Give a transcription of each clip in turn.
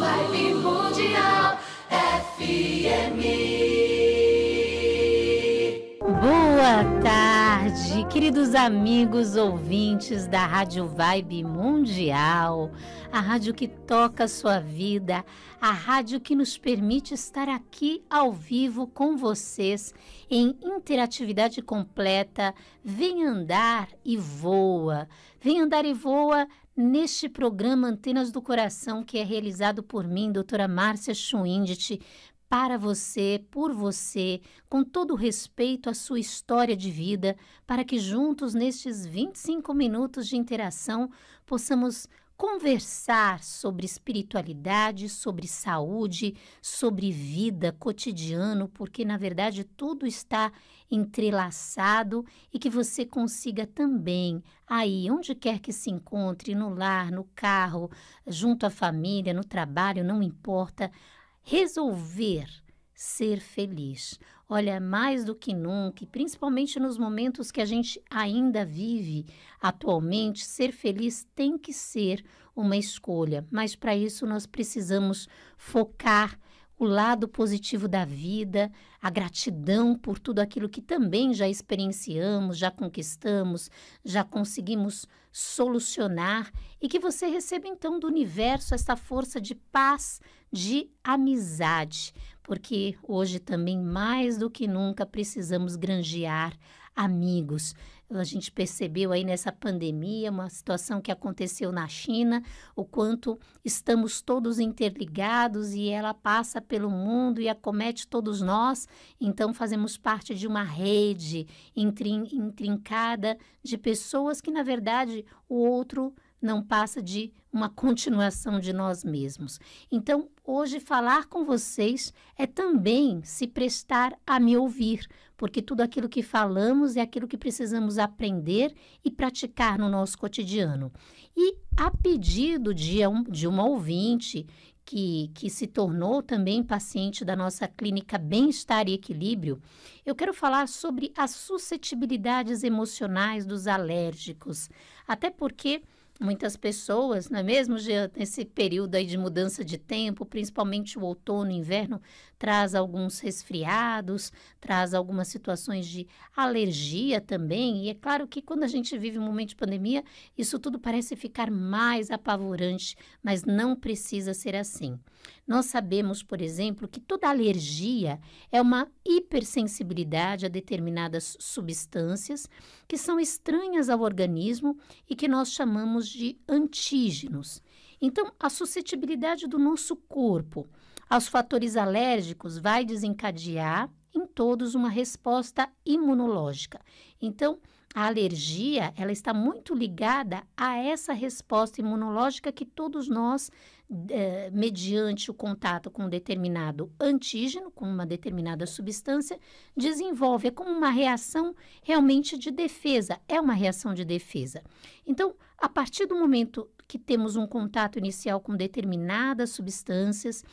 Vibe Mundial FM. Boa tarde, queridos amigos ouvintes da Rádio Vibe Mundial, a rádio que toca a sua vida, a rádio que nos permite estar aqui ao vivo com vocês em interatividade completa. Vem andar e voa. Vem andar e voa neste programa Antenas do Coração, que é realizado por mim, doutora Márcia Schwindt, para você, por você, com todo o respeito à sua história de vida, para que juntos, nestes 25 minutos de interação, possamos conversar sobre espiritualidade, sobre saúde, sobre vida, cotidiano, porque, na verdade, tudo está entrelaçado e que você consiga também, aí, onde quer que se encontre, no lar, no carro, junto à família, no trabalho, não importa, resolver ser feliz. Olha, mais do que nunca, e principalmente nos momentos que a gente ainda vive atualmente, ser feliz tem que ser uma escolha. Mas para isso nós precisamos focar o lado positivo da vida, a gratidão por tudo aquilo que também já experienciamos, já conquistamos, já conseguimos solucionar, e que você receba então do universo essa força de paz, de amizade, porque hoje também mais do que nunca precisamos granjear amigos. A gente percebeu aí nessa pandemia, uma situação que aconteceu na China, o quanto estamos todos interligados e ela passa pelo mundo e acomete todos nós, então fazemos parte de uma rede intrincada de pessoas que, na verdade, o outro não passa de uma continuação de nós mesmos. Então, hoje falar com vocês é também se prestar a me ouvir, porque tudo aquilo que falamos é aquilo que precisamos aprender e praticar no nosso cotidiano. E a pedido de uma ouvinte que se tornou também paciente da nossa clínica Bem-Estar e Equilíbrio, eu quero falar sobre as suscetibilidades emocionais dos alérgicos, até porque muitas pessoas, não é mesmo, nesse período aí de mudança de tempo, principalmente o outono e inverno, traz alguns resfriados, traz algumas situações de alergia também. E é claro que quando a gente vive um momento de pandemia, isso tudo parece ficar mais apavorante, mas não precisa ser assim. Nós sabemos, por exemplo, que toda alergia é uma hipersensibilidade a determinadas substâncias que são estranhas ao organismo e que nós chamamos de antígenos. Então, a suscetibilidade do nosso corpo aos fatores alérgicos vai desencadear em todos uma resposta imunológica. Então, a alergia, ela está muito ligada a essa resposta imunológica que todos nós, mediante o contato com um determinado antígeno, com uma determinada substância, desenvolve. É como uma reação realmente de defesa, é uma reação de defesa. Então, a partir do momento que temos um contato inicial com determinadas substâncias,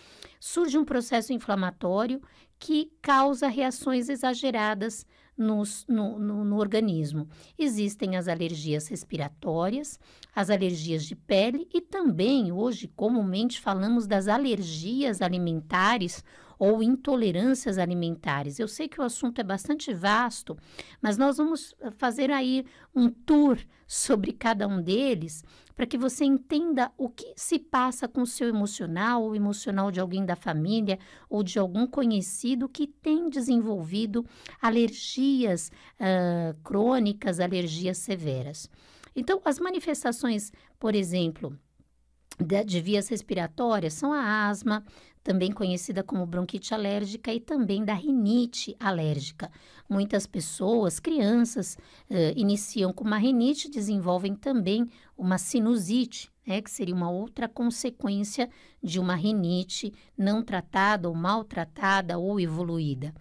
surge um processo inflamatório que causa reações exageradas no organismo. Existem as alergias respiratórias, as alergias de pele e também, hoje, comumente falamos das alergias alimentares ou intolerâncias alimentares. Eu sei que o assunto é bastante vasto, mas nós vamos fazer aí um tour sobre cada um deles para que você entenda o que se passa com o seu emocional, ou emocional de alguém da família ou de algum conhecido que tem desenvolvido alergias crônicas, alergias severas. Então, as manifestações, por exemplo, de vias respiratórias são a asma, também conhecida como bronquite alérgica, e também da rinite alérgica. Muitas pessoas, crianças, iniciam com uma rinite, desenvolvem também uma sinusite, que seria uma outra consequência de uma rinite não tratada ou maltratada ou evoluída.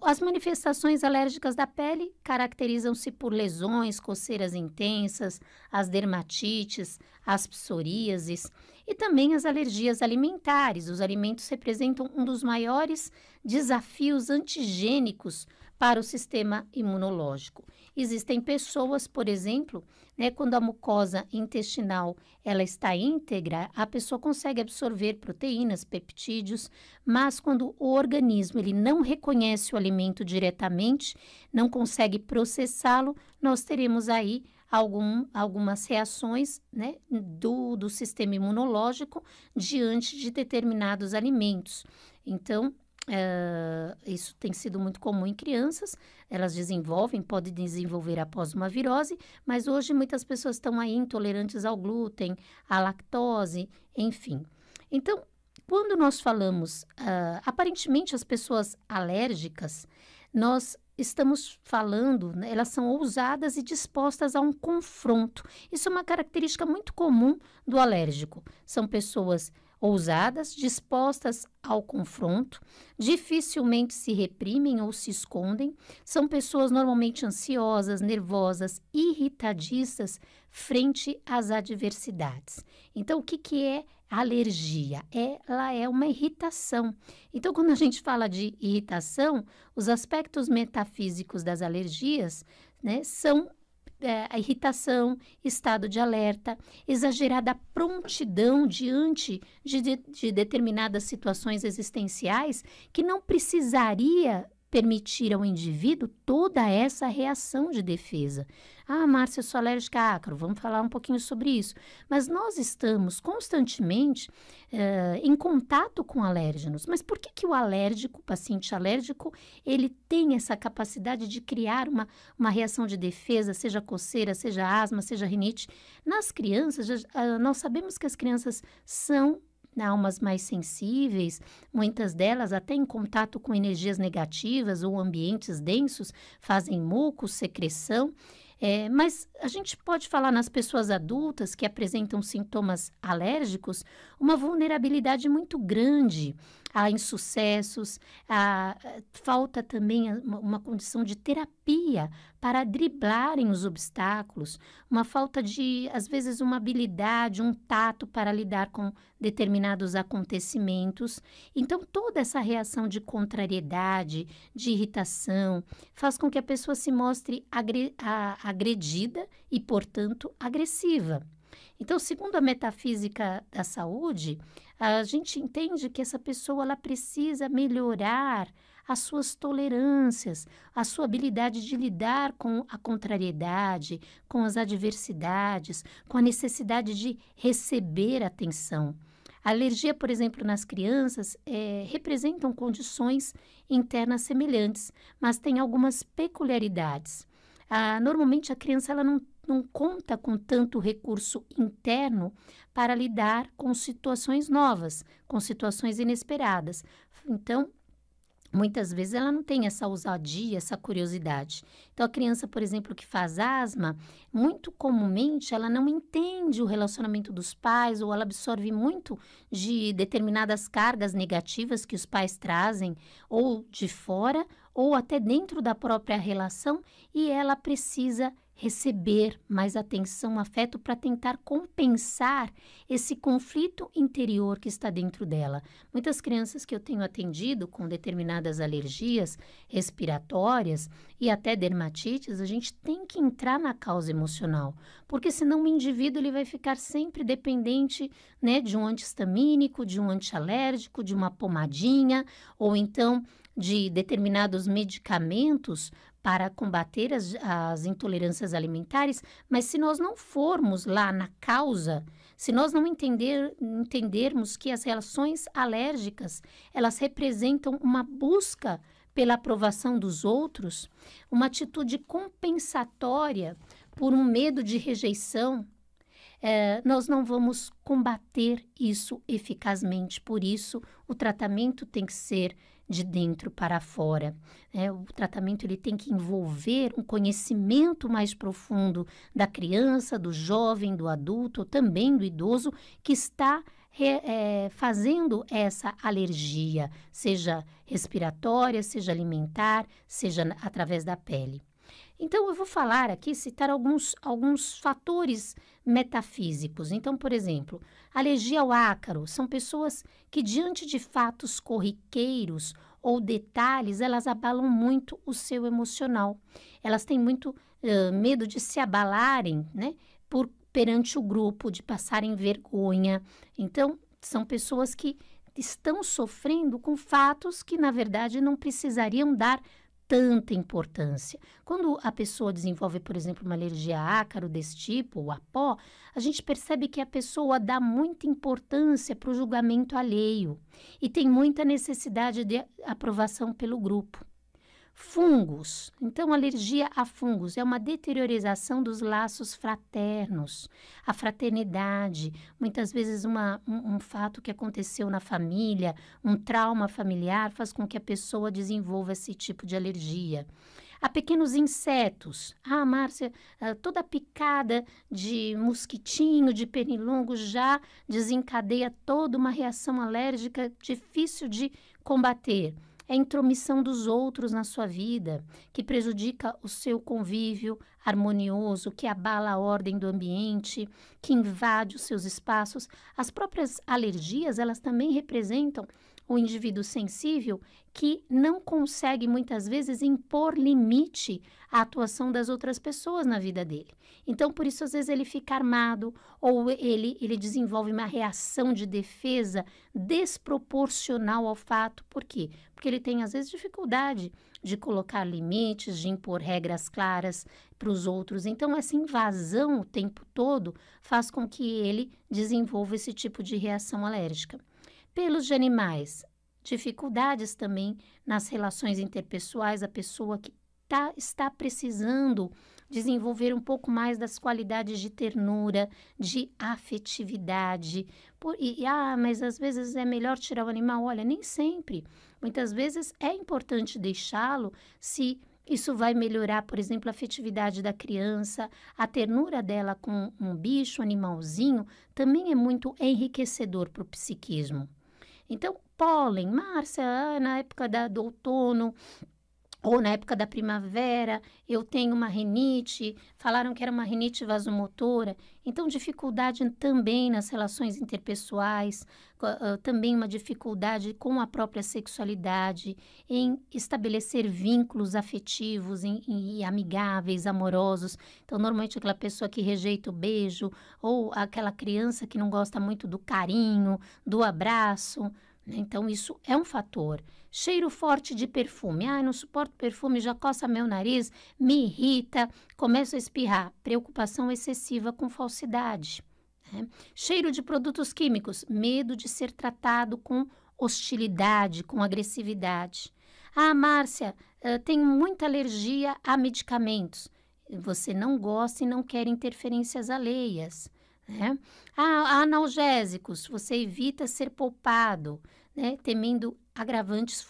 As manifestações alérgicas da pele caracterizam-se por lesões, coceiras intensas, as dermatites, as psoríases e também as alergias alimentares. Os alimentos representam um dos maiores desafios antigênicos para o sistema imunológico. Existem pessoas, por exemplo, né, quando a mucosa intestinal ela está íntegra, a pessoa consegue absorver proteínas, peptídeos, mas quando o organismo ele não reconhece o alimento diretamente, não consegue processá-lo, nós teremos aí algumas reações, né, do sistema imunológico diante de determinados alimentos. Então, isso tem sido muito comum em crianças, elas podem desenvolver após uma virose, mas hoje muitas pessoas estão aí intolerantes ao glúten, à lactose, enfim. Então, quando nós falamos, aparentemente as pessoas alérgicas, nós estamos falando, né, elas são ousadas e dispostas a um confronto. Isso é uma característica muito comum do alérgico. São pessoas ousadas, dispostas ao confronto, dificilmente se reprimem ou se escondem, são pessoas normalmente ansiosas, nervosas, irritadiças frente às adversidades. Então, o que é alergia? Ela é uma irritação. Então, quando a gente fala de irritação, os aspectos metafísicos das alergias, né, são a irritação, estado de alerta, exagerada prontidão diante de determinadas situações existenciais que não precisaria permitir ao indivíduo toda essa reação de defesa. Ah, Márcia, eu sou alérgica a ácaro, vamos falar um pouquinho sobre isso. Mas nós estamos constantemente em contato com alérgenos. Mas por que o alérgico, o paciente alérgico, ele tem essa capacidade de criar uma reação de defesa, seja coceira, seja asma, seja rinite? Nas crianças, nós sabemos que as crianças são almas mais sensíveis, muitas delas até em contato com energias negativas ou ambientes densos, fazem muco, secreção, mas a gente pode falar nas pessoas adultas que apresentam sintomas alérgicos, uma vulnerabilidade muito grande a insucessos, falta também uma condição de terapia para driblarem os obstáculos, uma falta de, às vezes, uma habilidade, um tato para lidar com determinados acontecimentos. Então, toda essa reação de contrariedade, de irritação, faz com que a pessoa se mostre agredida e, portanto, agressiva. Então, segundo a metafísica da saúde, a gente entende que essa pessoa ela precisa melhorar as suas tolerâncias, a sua habilidade de lidar com a contrariedade, com as adversidades, com a necessidade de receber atenção. A alergia, por exemplo, nas crianças, representam condições internas semelhantes, mas tem algumas peculiaridades. Normalmente, a criança ela não conta com tanto recurso interno para lidar com situações novas, com situações inesperadas. Então, muitas vezes ela não tem essa ousadia, essa curiosidade. Então, a criança, por exemplo, que faz asma, muito comumente ela não entende o relacionamento dos pais ou ela absorve muito de determinadas cargas negativas que os pais trazem, ou de fora, ou até dentro da própria relação, e ela precisa receber mais atenção, afeto para tentar compensar esse conflito interior que está dentro dela. Muitas crianças que eu tenho atendido com determinadas alergias respiratórias e até dermatites, a gente tem que entrar na causa emocional, porque senão o indivíduo ele vai ficar sempre dependente, né, de um anti-histamínico, de um antialérgico, de uma pomadinha, ou então de determinados medicamentos para combater as intolerâncias alimentares, mas se nós não formos lá na causa, se nós não entendermos que as reações alérgicas, elas representam uma busca pela aprovação dos outros, uma atitude compensatória por um medo de rejeição, nós não vamos combater isso eficazmente. Por isso, o tratamento tem que ser de dentro para fora. O tratamento ele tem que envolver um conhecimento mais profundo da criança, do jovem, do adulto, ou também do idoso que está fazendo essa alergia, seja respiratória, seja alimentar, seja através da pele. Então, eu vou falar aqui, citar alguns fatores metafísicos. Então, por exemplo, alergia ao ácaro são pessoas que, diante de fatos corriqueiros ou detalhes, elas abalam muito o seu emocional. Elas têm muito medo de se abalarem, né, perante o grupo, de passarem vergonha. Então, são pessoas que estão sofrendo com fatos que, na verdade, não precisariam dar tanta importância. Quando a pessoa desenvolve, por exemplo, uma alergia a ácaro desse tipo, ou a pó, a gente percebe que a pessoa dá muita importância para o julgamento alheio e tem muita necessidade de aprovação pelo grupo. Fungos. Então, alergia a fungos é uma deteriorização dos laços fraternos, a fraternidade, muitas vezes um fato que aconteceu na família, um trauma familiar faz com que a pessoa desenvolva esse tipo de alergia. A pequenos insetos. Márcia, toda picada de mosquitinho, de pernilongo já desencadeia toda uma reação alérgica difícil de combater. É a intromissão dos outros na sua vida, que prejudica o seu convívio harmonioso, que abala a ordem do ambiente, que invade os seus espaços. As próprias alergias, elas também representam o indivíduo sensível que não consegue, muitas vezes, impor limite à atuação das outras pessoas na vida dele. Então, por isso, às vezes, ele fica armado ou ele desenvolve uma reação de defesa desproporcional ao fato. Por quê? Porque ele tem, às vezes, dificuldade de colocar limites, de impor regras claras para os outros. Então, essa invasão o tempo todo faz com que ele desenvolva esse tipo de reação alérgica. Pelos de animais, dificuldades também nas relações interpessoais, a pessoa que está precisando desenvolver um pouco mais das qualidades de ternura, de afetividade. Mas às vezes é melhor tirar o animal. Olha, nem sempre. Muitas vezes é importante deixá-lo se isso vai melhorar, por exemplo, a afetividade da criança, a ternura dela com um bicho, um animalzinho, também é muito enriquecedor para o psiquismo. Então, pólen, Márcia, na época do outono ou na época da primavera, eu tenho uma rinite, falaram que era uma rinite vasomotora, então dificuldade também nas relações interpessoais, também uma dificuldade com a própria sexualidade, em estabelecer vínculos afetivos e amigáveis, amorosos. Então, normalmente aquela pessoa que rejeita o beijo, ou aquela criança que não gosta muito do carinho, do abraço. Então, isso é um fator. Cheiro forte de perfume. Não suporto perfume, já coça meu nariz, me irrita, começo a espirrar. Preocupação excessiva com falsidade. Né? Cheiro de produtos químicos. Medo de ser tratado com hostilidade, com agressividade. Márcia, tenho muita alergia a medicamentos. Você não gosta e não quer interferências alheias. Né? Analgésicos, você evita ser poupado, né? Temendo agravantes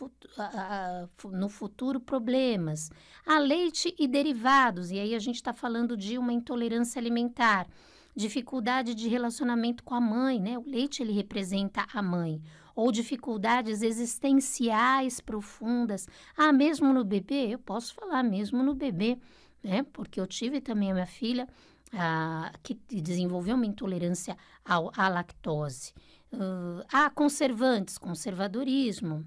no futuro, problemas. Leite e derivados, e aí a gente está falando de uma intolerância alimentar, dificuldade de relacionamento com a mãe, né? O leite ele representa a mãe, ou dificuldades existenciais profundas. Mesmo no bebê, eu posso falar mesmo no bebê, né? Porque eu tive também a minha filha que desenvolveu uma intolerância à lactose. Conservantes, conservadorismo.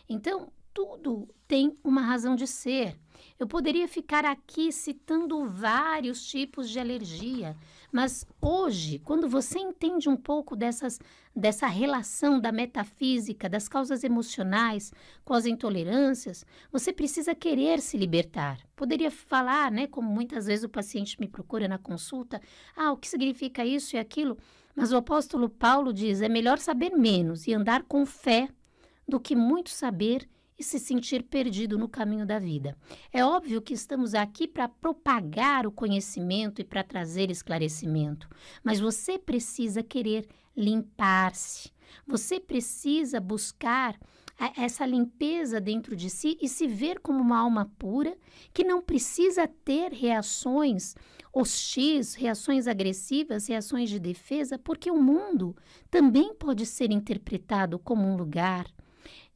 Então, tudo tem uma razão de ser. Eu poderia ficar aqui citando vários tipos de alergia, mas hoje, quando você entende um pouco dessa relação da metafísica, das causas emocionais com as intolerâncias, você precisa querer se libertar. Poderia falar, né, como muitas vezes o paciente me procura na consulta, o que significa isso e aquilo, mas o apóstolo Paulo diz, é melhor saber menos e andar com fé do que muito saber e se sentir perdido no caminho da vida. É óbvio que estamos aqui para propagar o conhecimento e para trazer esclarecimento, mas você precisa querer limpar-se. Você precisa buscar essa limpeza dentro de si e se ver como uma alma pura que não precisa ter reações hostis, reações agressivas, reações de defesa, porque o mundo também pode ser interpretado como um lugar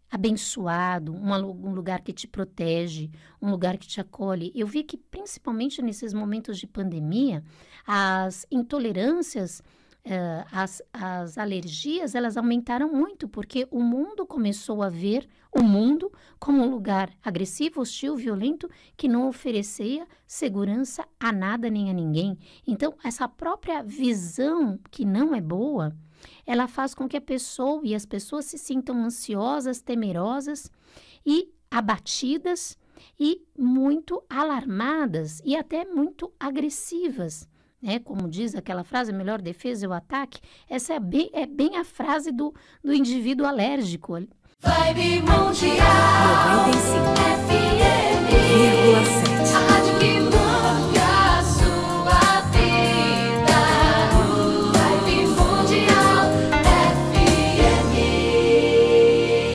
abençoado, um lugar que te protege, um lugar que te acolhe. Eu vi que, principalmente nesses momentos de pandemia, as intolerâncias as alergias, elas aumentaram muito, porque o mundo começou a ver o mundo como um lugar agressivo, hostil, violento, que não oferecia segurança a nada nem a ninguém. Então, essa própria visão que não é boa, ela faz com que a pessoa e as pessoas se sintam ansiosas, temerosas e abatidas e muito alarmadas e até muito agressivas. Como diz aquela frase, a melhor defesa é o ataque. Essa é bem a frase do indivíduo alérgico. Vibe Mundial 95,7.